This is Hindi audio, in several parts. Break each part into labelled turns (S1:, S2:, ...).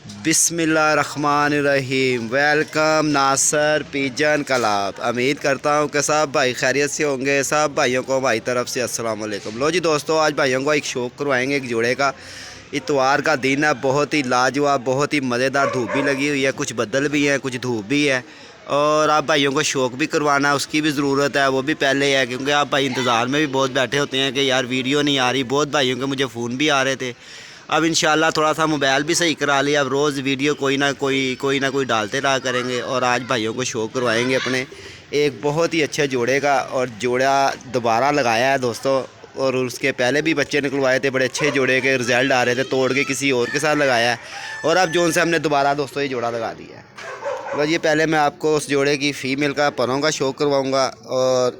S1: बिस्मिल्लाहिर्रहमानिर्रहीम। वेलकम नासर पिजन क्लब। उम्मीद करता हूँ कि सब भाई खैरियत से होंगे। सब भाइयों को हमारी तरफ से अस्सलाम वालेकुम। लो जी दोस्तों, आज भाइयों को एक शौक़ करवाएंगे एक जोड़े का। इतवार का दिन है, बहुत ही लाजवाब, बहुत ही मज़ेदार। धूप भी लगी हुई है, कुछ बदल भी हैं, कुछ धूप भी है। और आप भाइयों को शौक़ भी करवाना है, उसकी भी ज़रूरत है, वो भी पहले है, क्योंकि आप भाई इंतज़ार में भी बहुत बैठे होते हैं कि यार वीडियो नहीं आ रही। बहुत भाइयों के मुझे फ़ोन भी आ रहे थे। अब इंशाल्लाह थोड़ा सा मोबाइल भी सही करा लिया। अब रोज़ वीडियो कोई ना कोई डालते रहा करेंगे। और आज भाइयों को शौक़ करवाएंगे अपने एक बहुत ही अच्छे जोड़े का। और जोड़ा दोबारा लगाया है दोस्तों, और उसके पहले भी बच्चे निकलवाए थे, बड़े अच्छे जोड़े के रिज़ल्ट आ रहे थे। तोड़ के किसी और के साथ लगाया है, और अब जोन से हमने दोबारा दोस्तों ये जोड़ा लगा दिया है। बस ये पहले मैं आपको उस जोड़े की फ़ीमेल का परों का शौक़ करवाऊँगा। और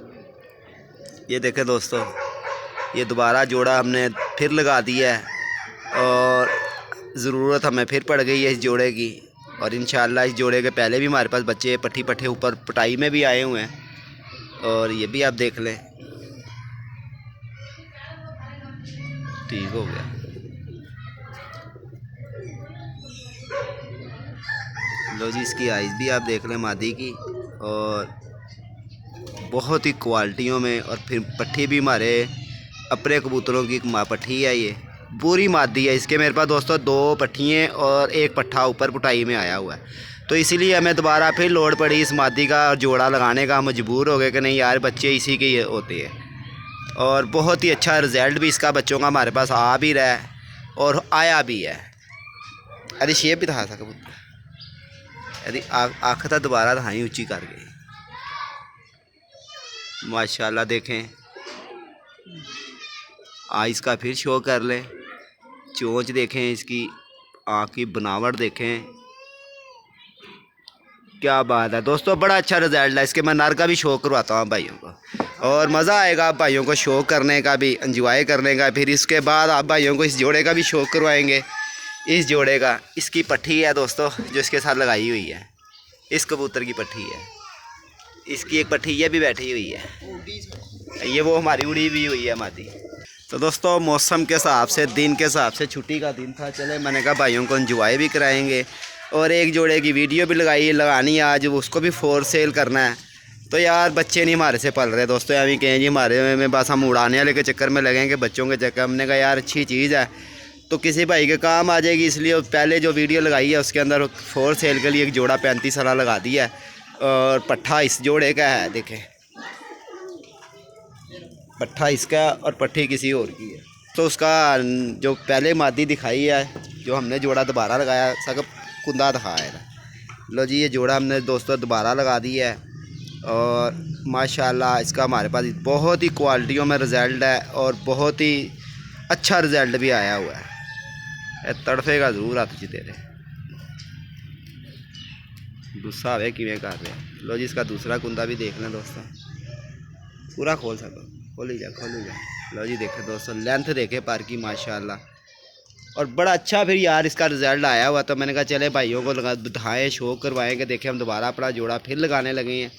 S1: ये देखें दोस्तों, ये दोबारा जोड़ा हमने फिर लगा दिया है, और ज़रूरत हमें फिर पड़ गई है इस जोड़े की। और इंशाल्लाह इस जोड़े के पहले भी हमारे पास बच्चे पट्टी पट्टे ऊपर पटाई में भी आए हुए हैं, और ये भी आप देख लें। ठीक हो गया। लो जी, इसकी आइज़ भी आप देख लें मादी की, और बहुत ही क्वालिटियों में। और फिर पट्टी भी हमारे अपने कबूतरों की पट्टी है, ये पूरी मादी है। इसके मेरे पास दोस्तों 2 पट्टियाँ और 1 पट्ठा ऊपर पुटाई में आया हुआ है। तो इसीलिए हमें दोबारा फिर लोड पड़ी इस मादी का जोड़ा लगाने का। मजबूर हो गए कि नहीं यार, बच्चे इसी के होते हैं। और बहुत ही अच्छा रिज़ल्ट भी इसका बच्चों का हमारे पास आ भी रहा है, और आया भी है। अरे शेप भी दिखा सका पुत्र, अरे आँख था दोबारा दहाई ऊँची कर गई। माशाल्लाह देखें, आइज़ का फिर शो कर लें। चोंच देखें, इसकी आँख की बनावट देखें, क्या बात है दोस्तों। बड़ा अच्छा रिज़ल्ट है इसके। मैं नर का भी शौक़ करवाता हूँ भाइयों को, और मज़ा आएगा आप भाइयों को शौक़ करने का भी, एंजॉय करने का। फिर इसके बाद आप भाइयों को इस जोड़े का भी शौक़ करवाएंगे। इस जोड़े का इसकी पट्टी है दोस्तों, जो इसके साथ लगाई हुई है, इस कबूतर की पट्टी है। इसकी एक पट्टी ये भी बैठी हुई है, ये वो हमारी उड़ी भी हुई है मादी। तो दोस्तों, मौसम के हिसाब से, दिन के हिसाब से छुट्टी का दिन था, चले मैंने कहा भाइयों को एंजॉय भी कराएंगे। और एक जोड़े की वीडियो भी लगानी है आज, उसको भी फॉर सेल करना है। तो यार बच्चे नहीं हमारे से पल रहे दोस्तों, अभी कहें जी हमारे में बस हम उड़ाने वाले के चक्कर में लगेंगे, बच्चों के चक्कर। हमने कहा यार अच्छी चीज़ है तो किसी भाई के काम आ जाएगी, इसलिए पहले जो वीडियो लगाई है उसके अंदर फॉर सेल के लिए एक जोड़ा 35 वाला लगा दिया है। और पट्ठा इस जोड़े का है, देखें पट्ठा इसका और पट्टी किसी और की है। तो उसका जो पहले मादी दिखाई है, जो हमने जोड़ा दोबारा लगाया, सब कुंदा दिखाया है। लो जी, ये जोड़ा हमने दोस्तों दोबारा लगा दिया है, और माशाल्लाह इसका हमारे पास बहुत ही क्वालिटियों में रिज़ल्ट है, और बहुत ही अच्छा रिज़ल्ट भी आया हुआ है। तड़फे का ज़रूर हाथ जी तेरे, गुस्सा है किमें कर रहे हैं। लो जी, इसका दूसरा कुंदा भी देख लें दोस्तों, पूरा खोल सको, खोली जा। लो जी देखें दोस्तों, लेंथ देखे पर की माशाल्लाह, और बड़ा अच्छा फिर यार इसका रिज़ल्ट आया हुआ। तो मैंने कहा चले भाइयों को दिखाएँ, शो करवाएंगे। देखें हम दोबारा अपना जोड़ा फिर लगाने लगे हैं।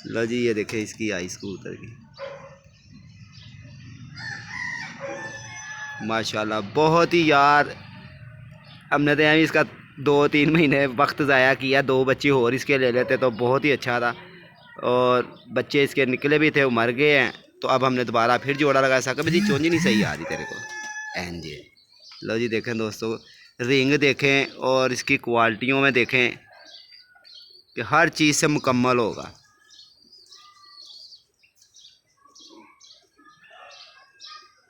S1: लो जी, ये देखें इसकी आइस कबूतर की, माशाल्लाह बहुत ही यार। हमने तो यहाँ इसका 2-3 महीने वक्त ज़ाया किया, 2 बच्चे और इसके ले लेते तो बहुत ही अच्छा था। और बच्चे इसके निकले भी थे, वो मर गए हैं। तो अब हमने दोबारा फिर जोड़ा लगा सका। जी चोंजी नहीं सही आ रही तेरे को एन जी। लो जी देखें दोस्तों, रिंग देखें, और इसकी क्वालिटियों में देखें कि हर चीज़ से मुकम्मल होगा।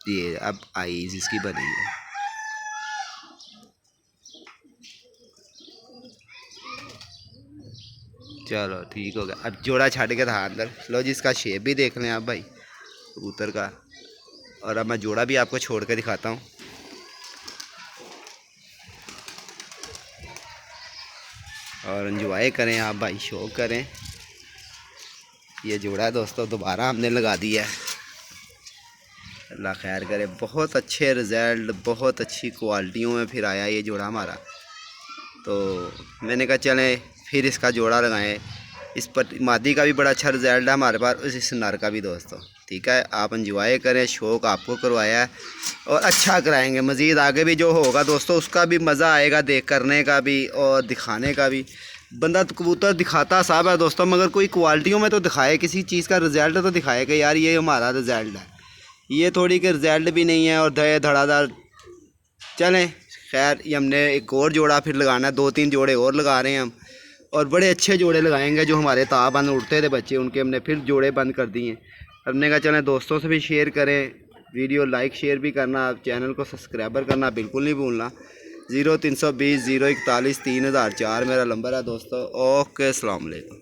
S1: ये अब आइज़ इसकी बनी है। चलो ठीक हो गया। अब जोड़ा छाड़ के था अंदर। लो जी, इसका शेप भी देख लें आप भाई कबूतर का। और अब मैं जोड़ा भी आपको छोड़ के दिखाता हूँ, और एंजॉय करें आप भाई, शौक़ करें। ये जोड़ा दोस्तों दोबारा हमने लगा दिया है, अल्लाह खैर करे। बहुत अच्छे रिज़ल्ट, बहुत अच्छी क्वालिटियों में फिर आया ये जोड़ा हमारा। तो मैंने कहा चलें फिर इसका जोड़ा लगाएं। इस पर मादी का भी बड़ा अच्छा रिज़ल्ट है हमारे पास, इस नर का भी दोस्तों। ठीक है, आप इंजॉय करें, शौक़ आपको करवाया है और अच्छा कराएंगे। मज़ीद आगे भी जो होगा दोस्तों उसका भी मज़ा आएगा, देख करने का भी और दिखाने का भी। बंदा तो कबूतर दिखाता साहब है दोस्तों, मगर कोई क्वालिटियों में तो दिखाए, किसी चीज़ का रिज़ल्ट तो दिखाए कि यार ये हमारा रिज़ल्ट है। ये थोड़ी कि रिज़ल्ट भी नहीं है और धड़ाधड़ चलें। खैर ये हमने एक और जोड़ा फिर लगाना है, 2-3 जोड़े और लगा रहे हैं हम, और बड़े अच्छे जोड़े लगाएंगे। जो हमारे ताबंद उड़ते थे बच्चे उनके हमने फिर जोड़े बंद कर दिए। हमने कहा चलें दोस्तों से भी शेयर करें, वीडियो लाइक शेयर भी करना, चैनल को सब्सक्राइबर करना बिल्कुल नहीं भूलना। 0320 041 3004 मेरा नंबर है दोस्तों। ओके, अस्सलाम वालेकुम।